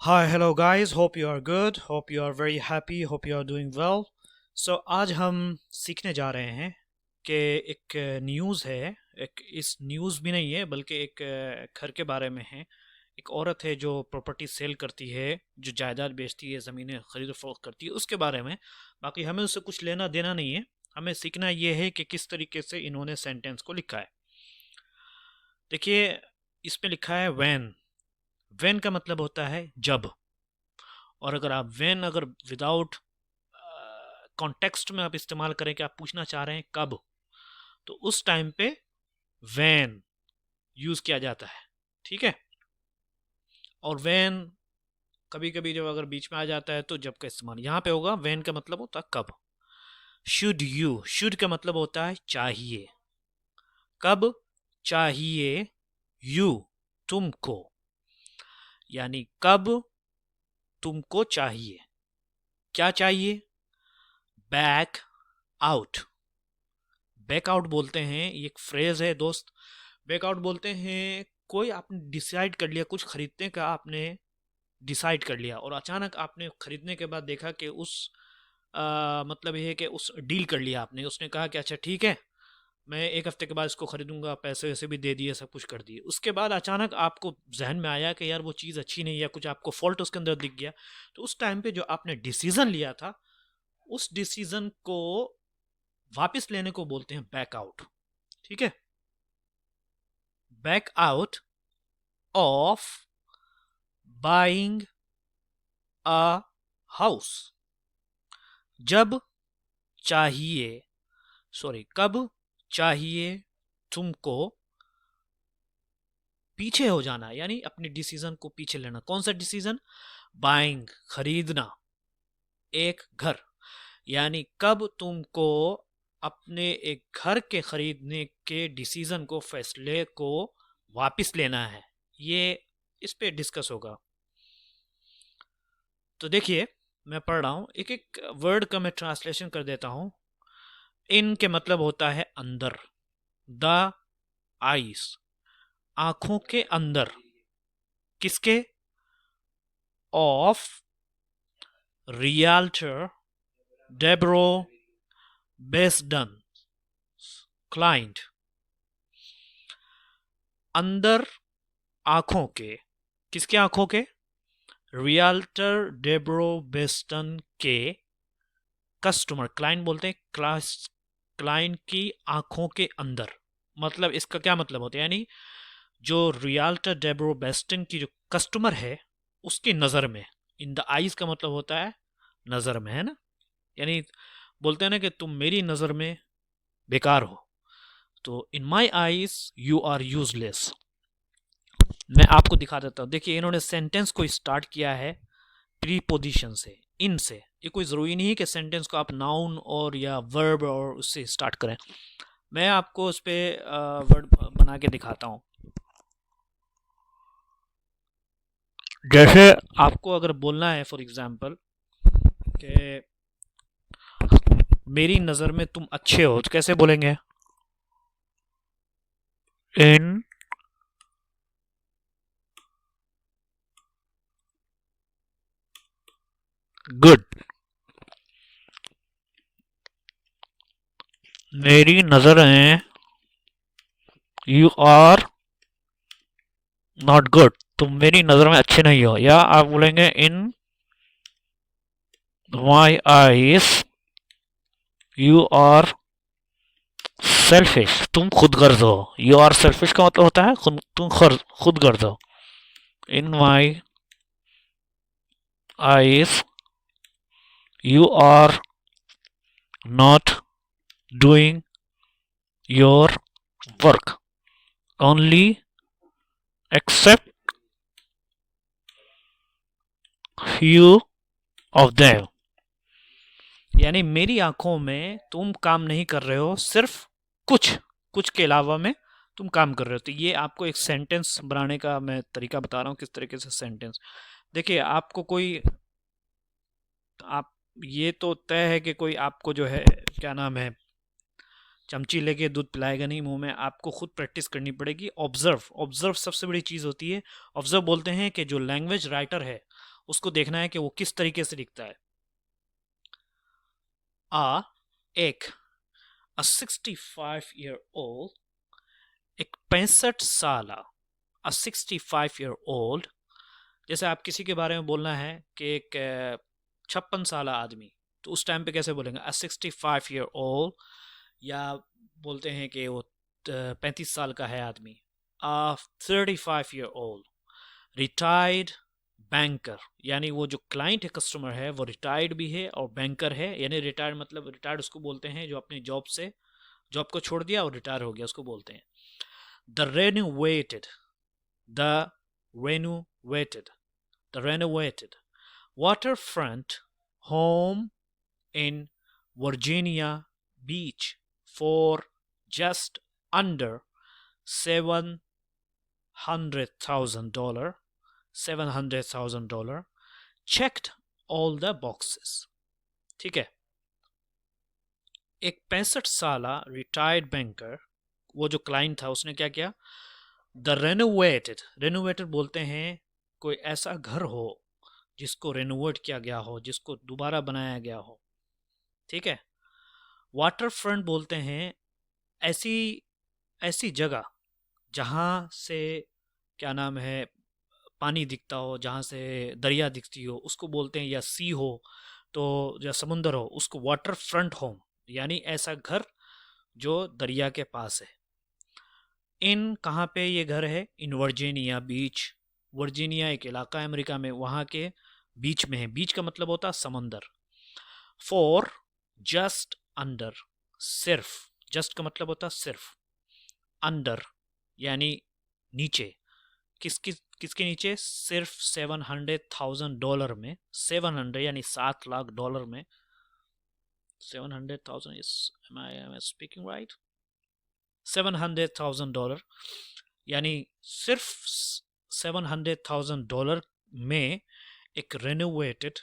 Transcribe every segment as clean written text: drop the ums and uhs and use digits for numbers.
Hi, hello guys. Hope you are good. Hope you are very happy. Hope you are doing well. So आज हम सीखने जा रहे हैं कि एक न्यूज़ है, एक इस न्यूज़ भी नहीं है बल्कि एक घर के बारे में है। एक औरत है जो प्रॉपर्टी सेल करती है, जो जायदाद बेचती है, ज़मीनें खरीद फरोख्त करती है, उसके बारे में। बाकी हमें उससे कुछ लेना देना नहीं है, हमें सीखना ये है कि किस तरीके से इन्होंने सेंटेंस को लिखा है। देखिए, इसमें लिखा है वैन। वैन का मतलब होता है जब, और अगर आप वैन अगर विदाउट कॉन्टेक्स्ट में आप इस्तेमाल करें कि आप पूछना चाह रहे हैं कब, तो उस टाइम पे वैन यूज़ किया जाता है, ठीक है। और वैन कभी कभी जब अगर बीच में आ जाता है तो जब का इस्तेमाल यहाँ पे होगा। वैन का मतलब होता है कब। शुड यू, शुड का मतलब होता है चाहिए। कब चाहिए यू, तुमको, यानी कब तुमको चाहिए। क्या चाहिए? Back out. बैक आउट बोलते हैं, ये एक फ्रेज है दोस्त। बैक आउट बोलते हैं कोई आपने डिसाइड कर लिया, कुछ खरीदने का आपने डिसाइड कर लिया और अचानक आपने खरीदने के बाद देखा कि उस मतलब ये है कि उस डील कर लिया आपने। उसने कहा कि अच्छा ठीक है, मैं एक हफ्ते के बाद इसको खरीदूंगा, पैसे वैसे भी दे दिए, सब कुछ कर दिए। उसके बाद अचानक आपको जहन में आया कि यार वो चीज़ अच्छी नहीं है, कुछ आपको फॉल्ट उसके अंदर दिख गया। तो उस टाइम पे जो आपने डिसीजन लिया था, उस डिसीजन को वापस लेने को बोलते हैं बैक आउट, ठीक है। Back out of buying a house. जब चाहिए, सॉरी, कब चाहिए तुमको पीछे हो जाना, यानी अपने डिसीजन को पीछे लेना। कौन सा डिसीजन? बाइंग, खरीदना एक घर, यानी कब तुमको अपने एक घर के खरीदने के डिसीजन को, फैसले को वापस लेना है। ये इस पे डिस्कस होगा। तो देखिए, मैं पढ़ रहा हूँ, एक एक वर्ड का मैं ट्रांसलेशन कर देता हूँ। इन के मतलब होता है अंदर। द आइस, आंखों के अंदर। किसके? ऑफ रियल्टर डेब्रो बेस्डन क्लाइंट। अंदर आंखों के, किसके आंखों के? रियल्टर डेब्रो बेस्टन के कस्टमर, क्लाइंट बोलते हैं, क्लास, क्लाइंट की आंखों के अंदर। मतलब इसका क्या मतलब होता है? यानी जो रियल्टर डेब्रो बेस्टन की जो कस्टमर है उसकी नज़र में। इन द आइज का मतलब होता है नज़र में, है ना। यानी बोलते हैं ना कि तुम मेरी नज़र में बेकार हो। तो in my eyes you are useless. मैं आपको दिखा देता हूँ। देखिए, इन्होंने सेंटेंस को स्टार्ट किया है प्रीपोजिशन से, इन से। ये कोई ज़रूरी नहीं है कि सेंटेंस को आप नाउन और या वर्ब और उससे स्टार्ट करें। मैं आपको उस पर वर्ड बना के दिखाता हूँ। जैसे आपको अगर बोलना है फॉर एग्जांपल कि मेरी नज़र में तुम अच्छे हो, तो कैसे बोलेंगे? इन गुड, मेरी नज़र में यू आर नॉट गुड, तुम मेरी नज़र में अच्छे नहीं हो। या आप बोलेंगे in my eyes you are selfish, तुम खुद गर्ज हो। यू आर सेल्फिश का मतलब होता है तुम खुद गर्ज हो। In my eyes you are not doing your work, only except few of them. यानी मेरी आंखों में तुम काम नहीं कर रहे हो, सिर्फ कुछ कुछ के अलावा में तुम काम कर रहे हो। तो ये आपको एक सेंटेंस बनाने का मैं तरीका बता रहा हूँ, किस तरीके से सेंटेंस। देखिए, आपको कोई, आप ये तो तय है कि कोई आपको जो है क्या नाम है चमची लेके दूध पिलाएगा नहीं मुंह में, आपको खुद प्रैक्टिस करनी पड़ेगी। ऑब्जर्व, ऑब्जर्व सबसे बड़ी चीज़ होती है। ऑब्जर्व बोलते हैं कि जो लैंग्वेज राइटर है उसको देखना है कि वो किस तरीके से लिखता है। आ एक अ 65-year-old, एक 65 साल, अ 65-year-old, जैसे आप किसी के बारे में बोलना है कि एक 56 साल आदमी, तो उस टाइम पे कैसे बोलेंगे? अ 65-year-old। या बोलते हैं कि वो 35 साल का है आदमी, अ 35-year-old। रिटायर्ड बैंकर, यानी वो जो क्लाइंट है, कस्टमर है, वो रिटायर्ड भी है और बैंकर है। यानी रिटायर्ड मतलब, रिटायर्ड उसको बोलते हैं जो अपनी जॉब से, जॉब को छोड़ दिया और रिटायर हो गया, उसको बोलते हैं। The renovated, the renovated, the renovated waterfront home in Virginia Beach for just under $700,000, $700,000, checked all the boxes। ठीक है, एक 65 साल रिटायर्ड बैंकर, वो जो क्लाइंट था उसने क्या किया? द रेनोवेटेड, रेनोवेटेड बोलते हैं कोई ऐसा घर हो जिसको रेनोवेट किया गया हो, जिसको दोबारा बनाया गया हो। ठीक है। वाटर फ्रंट बोलते हैं ऐसी ऐसी जगह जहाँ से क्या नाम है पानी दिखता हो, जहाँ से दरिया दिखती हो, उसको बोलते हैं, या सी हो तो, या समुंदर हो, उसको वाटर फ्रंट होम, यानी ऐसा घर जो दरिया के पास है। इन कहाँ पे ये घर है? In Virginia beach. वर्जीनिया एक इलाका है अमेरिका में, वहाँ के बीच में है। बीच का मतलब होता है समंदर। फॉर जस्ट अंडर, सिर्फ, जस्ट का मतलब होता है सिर्फ, अंडर यानी नीचे, किसके नीचे? सिर्फ $700,000 में। 700 यानी $7 लाख में। 700,000 is, am I speaking right? $700,000 यानी सिर्फ $700,000 में एक रेनोवेटेड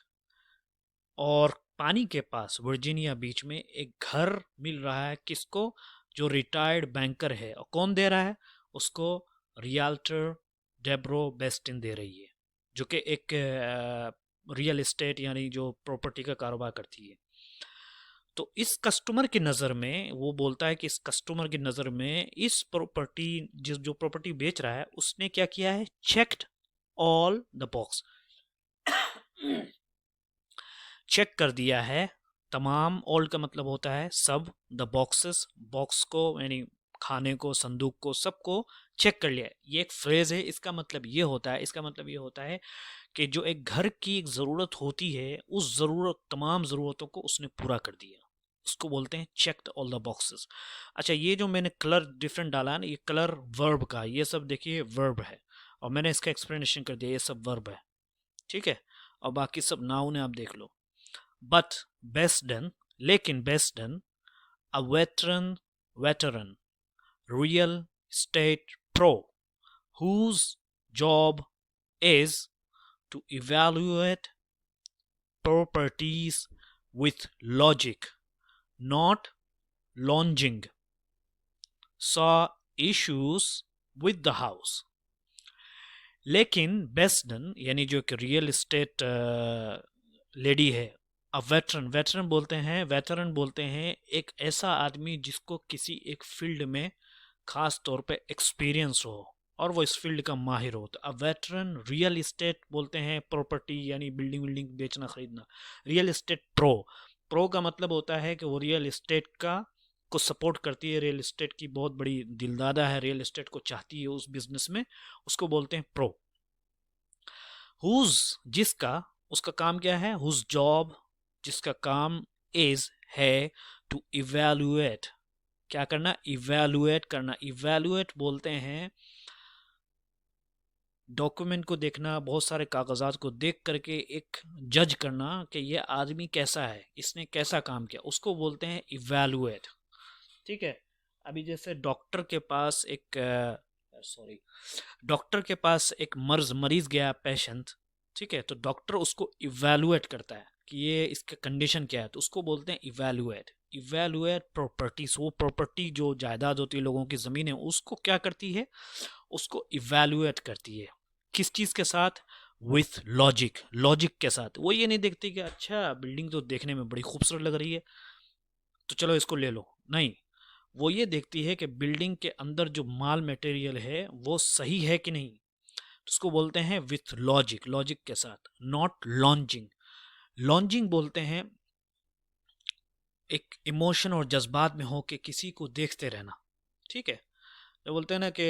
और पानी के पास वर्जीनिया बीच में एक घर मिल रहा है। किसको? जो रिटायर्ड बैंकर है। और कौन दे रहा है उसको? रियल्टर डेब्रो बेस्टिन दे रही है, जो कि एक रियल एस्टेट यानी जो प्रॉपर्टी का कारोबार करती है। तो इस कस्टमर की नज़र में, वो बोलता है कि इस कस्टमर की नज़र में इस प्रॉपर्टी, जो प्रॉपर्टी बेच रहा है, उसने क्या किया है? Checked all the box, check कर दिया है तमाम। ऑल का मतलब होता है सब, द बॉक्सेस, बॉक्स को यानी खाने को, संदूक को, सबको चेक कर लिया। ये एक फ्रेज है, इसका मतलब ये होता है, इसका मतलब ये होता है कि जो एक घर की एक ज़रूरत होती है, उस ज़रूरत, तमाम ज़रूरतों को उसने पूरा कर दिया। उसको बोलते हैं चेक्ड ऑल द बॉक्सेस। अच्छा, ये जो मैंने कलर डिफरेंट डाला है ना, ये कलर वर्ब का, ये सब देखिए वर्ब है, और मैंने इसका एक्सप्लेनेशन कर दिया, ये सब वर्ब है। ठीक है, और बाकी सब नाउन है, आप देख लो। बट बेस्ट डन, लेकिन best done, a veteran real estate pro whose job is to evaluate properties with logic, not lounging, saw issues with the house। लेकिन बेस्टन यानी जो एक रियल एस्टेट लेडी है, अब वेटरन, वेटरन बोलते हैं, वेटरन बोलते हैं एक ऐसा आदमी जिसको किसी एक फील्ड में खास तौर पे एक्सपीरियंस हो और वो इस फील्ड का माहिर हो। तो अब वेटरन रियल एस्टेट बोलते हैं प्रॉपर्टी यानी बिल्डिंग विल्डिंग बेचना खरीदना। रियल एस्टेट प्रो, प्रो का मतलब होता है कि वो रियल एस्टेट का को सपोर्ट करती है, रियल एस्टेट की बहुत बड़ी दिलदादा है, रियल एस्टेट को चाहती है उस बिजनेस में, उसको बोलते हैं प्रो। हुज, जिसका, उसका काम क्या है? हुज जॉब, जिसका काम, इज, है, टू इवेल्युएट, क्या करना? इवेल्युएट करना। इवेल्युएट बोलते हैं डॉक्यूमेंट को देखना, बहुत सारे कागजात को देख करके एक जज करना कि ये आदमी कैसा है, इसने कैसा काम किया, उसको बोलते हैं इवेल्युएट। ठीक है, अभी जैसे डॉक्टर के पास एक डॉक्टर के पास एक मरीज गया, पेशेंट, ठीक है, तो डॉक्टर उसको इवेल्युएट करता है कि ये इसका कंडीशन क्या है, तो उसको बोलते हैं इवैल्यूएट। इवैल्यूएट प्रॉपर्टीज, वो प्रॉपर्टी जो जायदाद होती है, लोगों की ज़मीन है, उसको क्या करती है, उसको इवैल्यूएट करती है। किस चीज़ के साथ, विथ लॉजिक, लॉजिक के साथ। वो ये नहीं देखती कि अच्छा बिल्डिंग तो देखने में बड़ी खूबसूरत लग रही है तो चलो इसको ले लो, नहीं, वो ये देखती है कि बिल्डिंग के अंदर जो माल मटेरियल है वो सही है कि नहीं, तो उसको बोलते हैं विथ लॉजिक, लॉजिक के साथ, नॉट लॉन्चिंग। लॉन्चिंग बोलते हैं एक इमोशन और जज्बात में हो के किसी को देखते रहना, ठीक है। जो बोलते हैं ना कि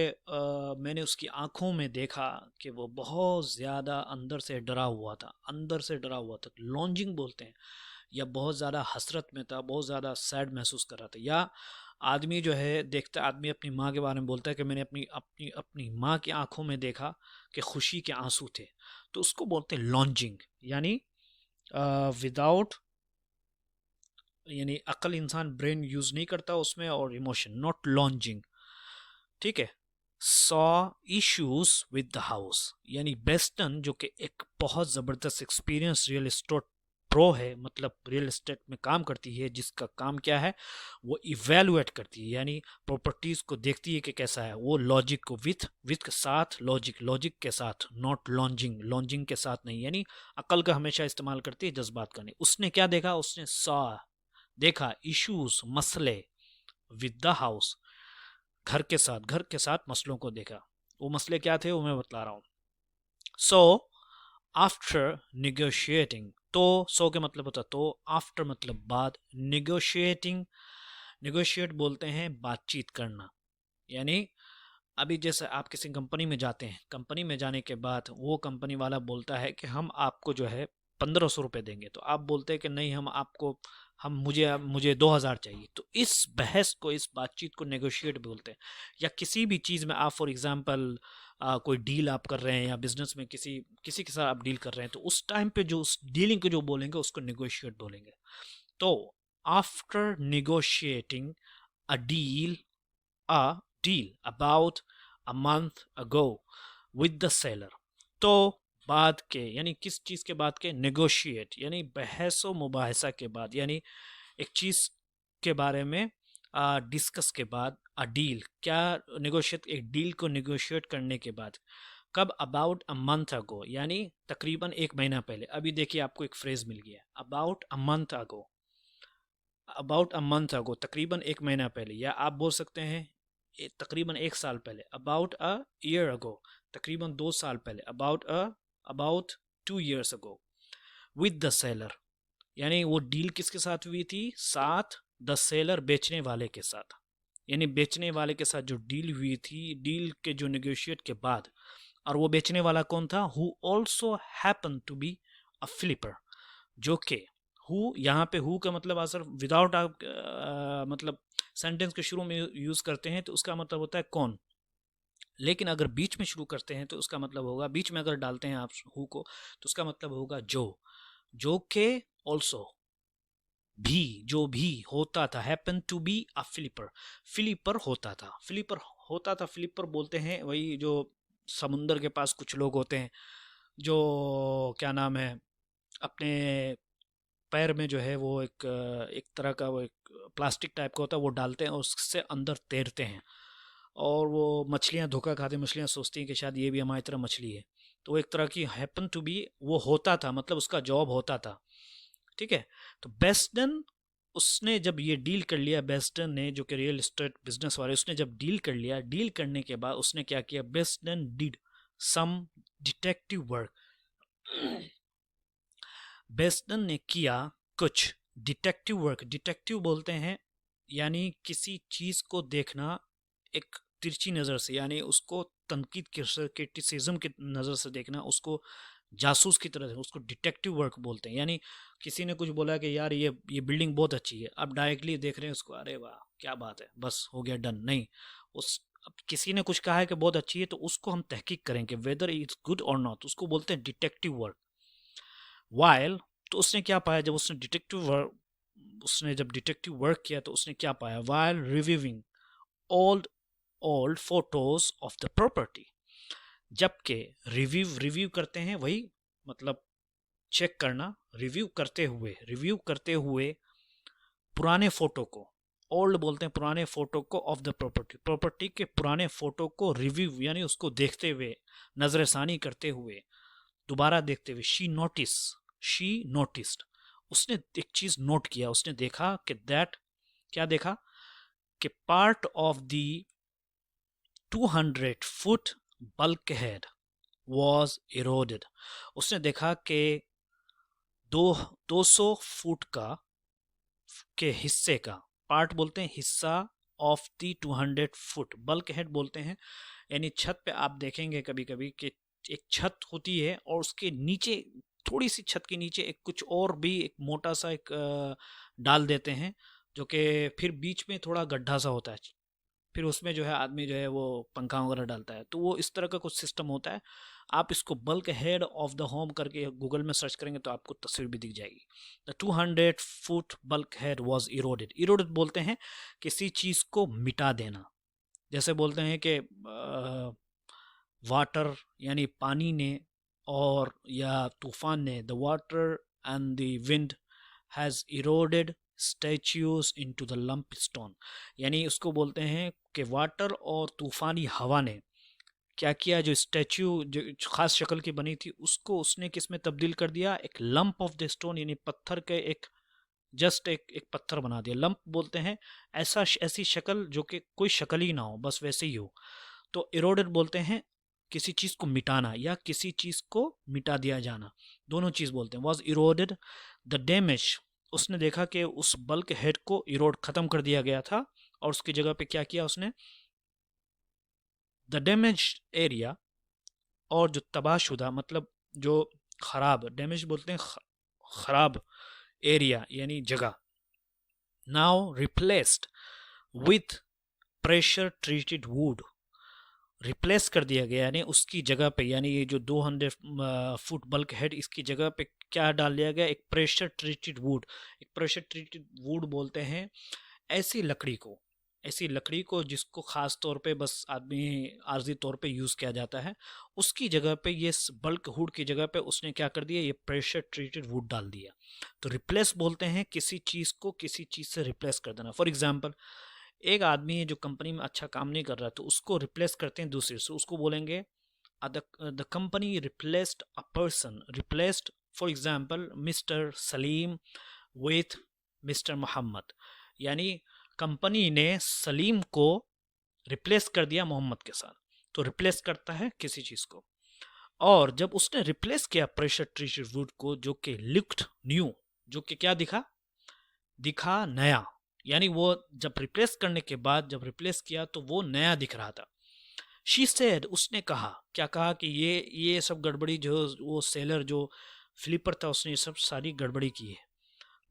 मैंने उसकी आंखों में देखा कि वो बहुत ज़्यादा अंदर से डरा हुआ था, अंदर से डरा हुआ था, लॉन्जिंग बोलते हैं। या बहुत ज़्यादा हसरत में था, बहुत ज़्यादा सैड महसूस कर रहा था। या आदमी जो है देखता, आदमी अपनी माँ के बारे में बोलता है कि मैंने अपनी अपनी अपनी माँ की आंखों में देखा कि खुशी के आंसू थे, तो उसको बोलते हैं लॉन्जिंग। यानी विदाउट, यानी अकल, इंसान ब्रेन यूज़ नहीं करता उसमें, और इमोशन, नॉट लॉन्जिंग, ठीक है। Saw issues with the house, यानी बेस्टन जो कि एक बहुत ज़बरदस्त एक्सपीरियंस रियल एस्टेट प्रो है, मतलब रियल एस्टेट में काम करती है, जिसका काम क्या है, वो इवेलुएट करती है, यानी प्रॉपर्टीज को देखती है कि कैसा है वो, लॉजिक को, विथ के साथ, लॉजिक, लॉजिक के साथ, नॉट लॉन्जिंग, लॉन्जिंग के साथ नहीं, यानी अकल का हमेशा इस्तेमाल करती है, जज्बात का नहीं। उसने क्या देखा, उसने सॉ देखा, इश्यूज, मसले, विद द हाउस, घर के साथ, घर के साथ मसलों को देखा। वो मसले क्या थे वो मैं बतला रहा हूँ। सो आफ्टर निगोशिएटिंग, तो सो के मतलब होता तो, आफ्टर मतलब बाद, निगोशिएटिंग, निगोशिएट बोलते हैं बातचीत करना। यानी अभी जैसे आप किसी कंपनी में जाते हैं, कंपनी में जाने के बाद वो कंपनी वाला बोलता है कि हम आपको जो है 1500 रुपये देंगे, तो आप बोलते हैं कि नहीं, हम आपको, हम मुझे 2000 चाहिए। तो इस बहस को, इस बातचीत को नेगोशिएट बोलते हैं। या किसी भी चीज़ में आप फॉर एग्जांपल कोई डील आप कर रहे हैं, या बिजनेस में किसी किसी के साथ आप डील कर रहे हैं, तो उस टाइम पे जो उस डीलिंग को जो बोलेंगे उसको नेगोशिएट बोलेंगे। तो after negotiating a deal, a deal about a month ago with the seller, तो बाद के, यानी किस चीज़ के बाद के, नेगोशिएट, यानी बहस व मुबाहिसा के बाद, यानी एक चीज़ के बारे में डिस्कस के बाद, अ डील, क्या नेगोशिएट, एक डील को नेगोशिएट करने के बाद। कब, अबाउट अ मंथ अगो, यानी तकरीबन 1 महीना पहले। अभी देखिए आपको एक फ्रेज मिल गया, about a month ago, about a month ago, तकरीबन 1 महीना पहले। या आप बोल सकते हैं तकरीबन 1 साल पहले, अबाउट अ ईयर अगो, तकरीबन 2 साल पहले, about 2 years ago. With the seller, यानी वो डील किसके साथ हुई थी, साथ द सेलर, बेचने वाले के साथ। यानी बेचने वाले के साथ जो डील हुई थी, डील के जो नेगोशिएट के बाद, और वो बेचने वाला कौन था, who also happen to be a flipper, जो कि हु, यहाँ पे हु का मतलब अगर विदाउट आप मतलब सेंटेंस के शुरू में यूज करते हैं तो उसका मतलब होता है कौन, लेकिन अगर बीच में शुरू करते हैं तो उसका मतलब होगा, बीच में अगर डालते हैं आप हु को, तो उसका मतलब होगा जो के ऑल्सो, भी, जो भी होता था, happen to be a flipper, flipper होता था, फ्लिपर होता था। फ्लिपर बोलते हैं वही जो समुंदर के पास कुछ लोग होते हैं जो, क्या नाम है, अपने पैर में जो है वो एक तरह का वो एक प्लास्टिक टाइप का होता है, वो डालते हैं और उससे अंदर तैरते हैं, और वो मछलियाँ धोखा खाते, मछलियाँ सोचती हैं कि शायद ये भी हमारी तरह मछली है। तो वो एक तरह की हैपन टू बी, वो होता था, मतलब उसका जॉब होता था, ठीक है। तो बेस्टन, उसने जब ये डील कर लिया, बेस्टन ने, जो कि रियल एस्टेट बिजनेस वाले, उसने जब डील कर लिया, डील करने के बाद उसने क्या किया, बेस्टन डिड सम डिटेक्टिव वर्क, बेस्टन ने किया कुछ डिटेक्टिव वर्क। डिटेक्टिव बोलते हैं यानी किसी चीज को देखना एक तिरछी नज़र से, यानी उसको तनकीद, क्रिटिसिज्म की नज़र से देखना, उसको जासूस की तरह से, उसको डिटेक्टिव वर्क बोलते हैं। यानी किसी ने कुछ बोला कि यार ये बिल्डिंग बहुत अच्छी है, अब डायरेक्टली देख रहे हैं उसको, अरे वाह क्या बात है, बस हो गया, डन, नहीं। उस, अब किसी ने कुछ कहा है कि बहुत अच्छी है, तो उसको हम तहकीक करेंगे वेदर इट्स गुड और नॉट, उसको बोलते हैं डिटेक्टिव वर्क। वाइल, तो उसने क्या पाया, जब उसने डिटेक्टिव वर्क किया तो उसने क्या पाया, while reviewing old old photos of the property, जबकि रिव्यू करते हैं वही, मतलब चेक करना, रिव्यू करते हुए पुराने फोटो को, ओल्ड बोलते हैं पुराने फोटो को, ऑफ द प्रॉपर्टी के पुराने फोटो को रिव्यू यानी उसको देखते हुए, नजरसानी करते हुए, दोबारा देखते हुए, शी नोटिस्ड, उसने एक चीज नोट किया, उसने देखा कि क्या देखा कि part of the 200 foot bulk head was eroded. उसने देखा कि 200 फुट के हिस्से का, पार्ट बोलते हैं हिस्सा, of the 200 foot, bulk head बोलते हैं, यानी छत पे आप देखेंगे कभी कभी कि एक छत होती है और उसके नीचे, थोड़ी सी छत के नीचे एक कुछ और भी एक मोटा सा एक डाल देते हैं, जो कि फिर बीच में थोड़ा गड्ढा सा होता है, फिर उसमें जो है आदमी जो है वो पंखा वगैरह डालता है, तो वो इस तरह का कुछ सिस्टम होता है। आप इसको bulk head of the home करके गूगल में सर्च करेंगे तो आपको तस्वीर भी दिख जाएगी। The 200 foot bulk head was eroded. Eroded बोलते हैं किसी चीज़ को मिटा देना, जैसे बोलते हैं कि वाटर यानी पानी ने और या तूफान ने, the water and the wind has eroded statues into the lump stone, यानी उसको बोलते हैं कि वाटर और तूफानी हवा ने क्या किया, जो स्टैच्यू जो खास शक्ल की बनी थी उसको उसने किस में तब्दील कर दिया, एक लंप ऑफ द स्टोन, यानी पत्थर के एक जस्ट एक पत्थर बना दिया। लंप बोलते हैं ऐसी शक्ल जो कि कोई शक्ल ही ना हो, बस वैसे ही हो। तो इरोडेड बोलते हैं किसी चीज़ को मिटाना या किसी चीज़ को मिटा दिया जाना, दोनों चीज़ बोलते हैं। वॉज इरोडेड द डैमेज, उसने देखा कि उस बल्क हेड को इरोड ख़त्म कर दिया गया था और उसकी जगह पे क्या किया उसने, द डैमेज एरिया, और जो तबाहशुदा मतलब जो खराब, डैमेज बोलते हैं खराब एरिया यानी जगह, now replaced with pressure treated would, replace कर दिया गया, यानी उसकी जगह पे, यानी ये जो 200 फुट बल्क हेड, इसकी जगह पे क्या डाल दिया गया, एक प्रेशर ट्रीटेड वुड। एक प्रेशर ट्रीटेड वुड बोलते हैं ऐसी लकड़ी को जिसको ख़ास तौर पे बस आदमी आर्जी तौर पे यूज़ किया जाता है, उसकी जगह पे ये बल्क हुड की जगह पे उसने क्या कर दिया, ये प्रेशर ट्रीटेड वुड डाल दिया। तो रिप्लेस बोलते हैं किसी चीज़ को किसी चीज़ से रिप्लेस कर देना। फॉर एग्जांपल एक आदमी है जो कंपनी में अच्छा काम नहीं कर रहा, तो उसको रिप्लेस करते हैं दूसरे से, उसको बोलेंगे the company replaced a person, replaced for example mister Salim with mister Mohammad, यानी कंपनी ने सलीम को रिप्लेस कर दिया मोहम्मद के साथ। तो रिप्लेस करता है किसी चीज़ को, और जब उसने रिप्लेस किया प्रेशर ट्रीटेड वुड को, जो कि लुक्ड न्यू, जो कि क्या दिखा नया, यानी वो जब रिप्लेस करने के बाद जब रिप्लेस किया तो वो नया दिख रहा था। शी सेड, उसने कहा, क्या कहा कि ये सब गड़बड़ी जो वो सेलर जो फ्लिपर था उसने ये सब सारी गड़बड़ी की है।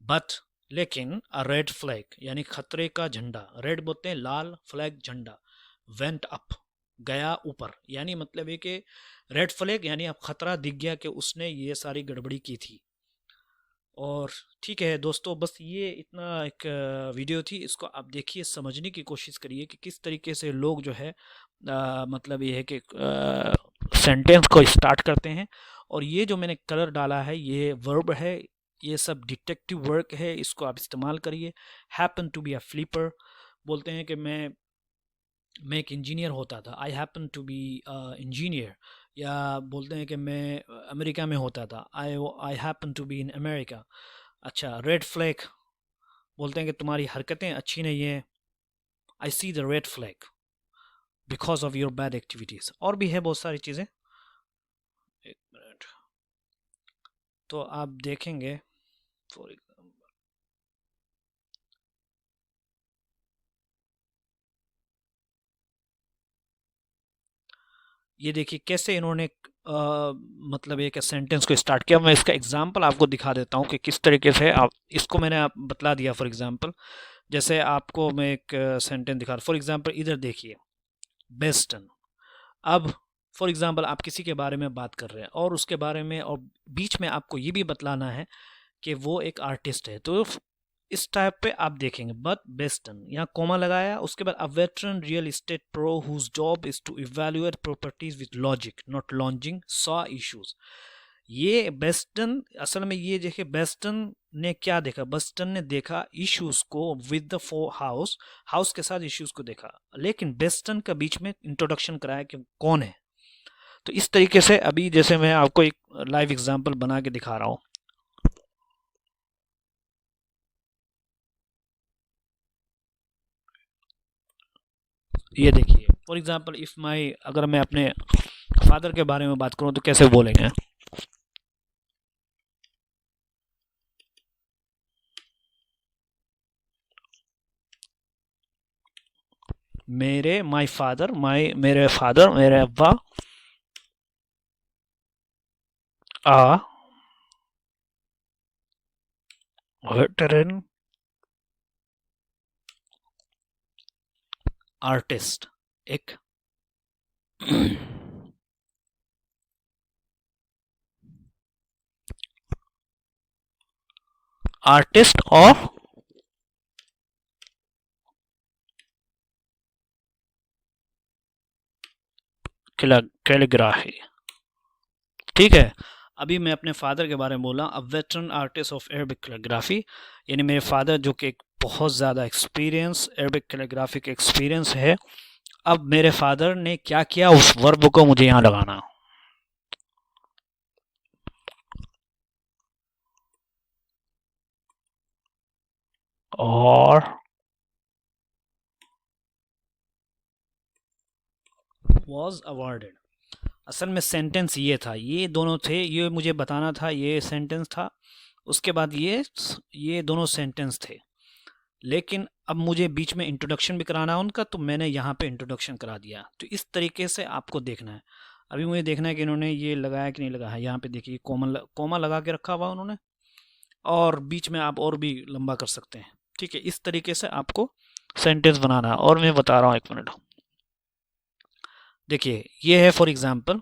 बट लेकिन अ रेड फ्लैग यानी खतरे का झंडा, रेड बोलते हैं लाल, फ्लैग झंडा, वेंट अप गया ऊपर, यानी मतलब है कि रेड फ्लैग यानी अब खतरा दिख गया कि उसने ये सारी गड़बड़ी की थी। और ठीक है दोस्तों, बस ये इतना एक वीडियो थी, इसको आप देखिए, समझने की कोशिश करिए कि किस तरीके से लोग जो है मतलब ये है कि सेंटेंस को स्टार्ट करते हैं। और ये जो मैंने कलर डाला है ये वर्ब है, ये सब डिटेक्टिव वर्क है, इसको आप इस्तेमाल करिए। Happen to be a flipper बोलते हैं कि मैं एक इंजीनियर होता था, I happen to be engineer, या बोलते हैं कि मैं अमेरिका में होता था, I happen to be in America. अच्छा, रेड फ्लैग बोलते हैं कि तुम्हारी हरकतें अच्छी नहीं है, I see the red flag because of your bad activities. और भी है बहुत सारी चीज़ें, एक मिनट, तो आप देखेंगे फॉर एग्जाम्पल ये देखिए कैसे इन्होंने मतलब एक सेंटेंस को स्टार्ट किया। मैं इसका एग्जांपल आपको दिखा देता हूँ कि किस तरीके से आप इसको मैंने आप बतला दिया। फॉर एग्जांपल जैसे आपको मैं एक सेंटेंस दिखा, फॉर एग्जांपल इधर देखिए, बेस्टन। अब फॉर एग्जांपल आप किसी के बारे में बात कर रहे हैं और उसके बारे में, और बीच में आपको ये भी बतलाना है कि वो एक आर्टिस्ट है, तो इस टाइप पे आप देखेंगे। बट बेस्टन, यहाँ कोमा लगाया, उसके बाद a veteran real estate pro whose job is to evaluate properties with logic not longing saw issues, ये बेस्टन, असल में ये देखिए बेस्टन ने क्या देखा, बेस्टन ने देखा इश्यूज को विद द हाउस, हाउस के साथ इश्यूज को देखा, लेकिन बेस्टन का बीच में इंट्रोडक्शन कराया कि कौन है। तो इस तरीके से अभी जैसे मैं आपको एक लाइव एग्जांपल बना के दिखा रहा हूं। ये देखिए फॉर एग्जांपल इफ माई, अगर मैं अपने फादर के बारे में बात करूं तो कैसे बोलेंगे, मेरे फादर मेरे अब्बा आ वेटरन आर्टिस्ट, एक आर्टिस्ट ऑफ कैलीग्राफी। ठीक है, अभी मैं अपने फादर के बारे में बोला, a veteran artist of Arabic calligraphy, यानी मेरे फादर जो कि एक बहुत ज़्यादा एक्सपीरियंस अरबिक कैलीग्राफी के एक्सपीरियंस है। अब मेरे फादर ने क्या किया, उस वर्ब को मुझे यहाँ लगाना, और was awarded। असल में सेंटेंस ये था, ये दोनों थे, ये मुझे बताना था, ये सेंटेंस था, उसके बाद ये दोनों सेंटेंस थे, लेकिन अब मुझे बीच में इंट्रोडक्शन भी कराना है उनका, तो मैंने यहाँ पे इंट्रोडक्शन करा दिया। तो इस तरीके से आपको देखना है। अभी मुझे देखना है कि इन्होंने ये लगाया कि नहीं लगाया। यहाँ पे देखिए कोमा लगा के रखा हुआ उन्होंने, और बीच में आप और भी लंबा कर सकते हैं। ठीक है, इस तरीके से आपको सेंटेंस बनाना है। और मैं बता रहा हूँ, एक मिनट देखिए, ये है फॉर एग्जाम्पल,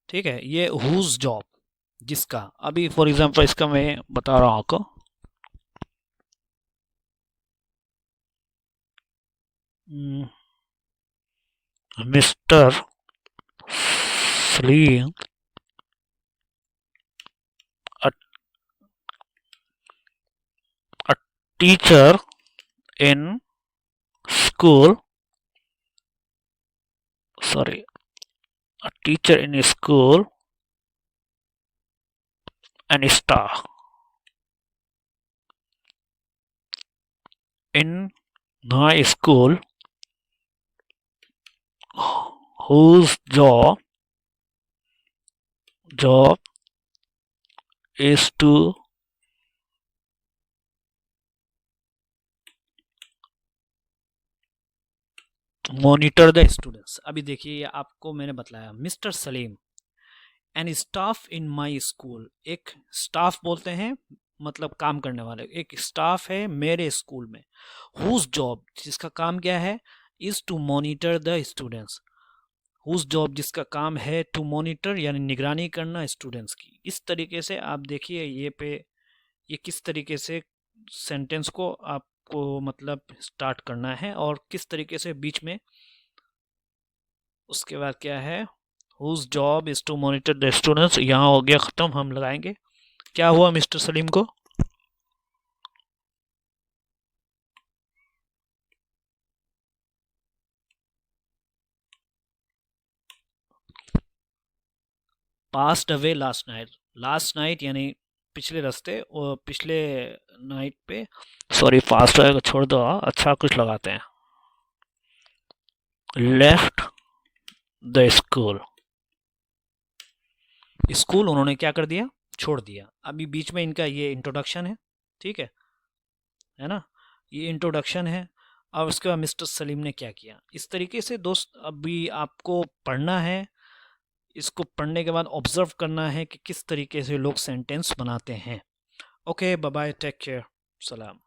ठीक है, ये हुज जॉब, जिसका, अभी फॉर एग्जाम्पल इसका मैं बता रहा हूँ आपको, mister Salim a teacher in school, a teacher in school and staff in my school whose job is to monitor the students. अभी देखिए, ये आपको मैंने बताया, mister Salim and staff in my school, एक स्टाफ बोलते हैं मतलब काम करने वाले, एक स्टाफ है मेरे स्कूल में, हुज जॉब, जिसका काम क्या है, is to monitor the students, whose job, जिसका काम है टू मॉनिटर, यानी निगरानी करना स्टूडेंट्स की। इस तरीके से आप देखिए ये किस तरीके से सेंटेंस को आपको मतलब स्टार्ट करना है, और किस तरीके से बीच में, उसके बाद क्या है, whose job is to monitor the students, यहाँ हो गया ख़त्म। हम लगाएंगे, क्या हुआ मिस्टर सलीम को, पास्ट अवे लास्ट नाइट यानी पिछले रास्ते, और पिछले नाइट पे, सॉरी पास्ट अवे को छोड़ दो, अच्छा कुछ लगाते हैं, लेफ्ट द स्कूल, स्कूल उन्होंने क्या कर दिया, छोड़ दिया। अभी बीच में इनका ये इंट्रोडक्शन है, ठीक है ना, ये इंट्रोडक्शन है। और उसके बाद मिस्टर सलीम ने क्या किया। इस तरीके से दोस्त अभी आपको पढ़ना है, इसको पढ़ने के बाद ऑब्जर्व करना है कि किस तरीके से लोग सेंटेंस बनाते हैं। Okay, bye bye, take care, सलाम।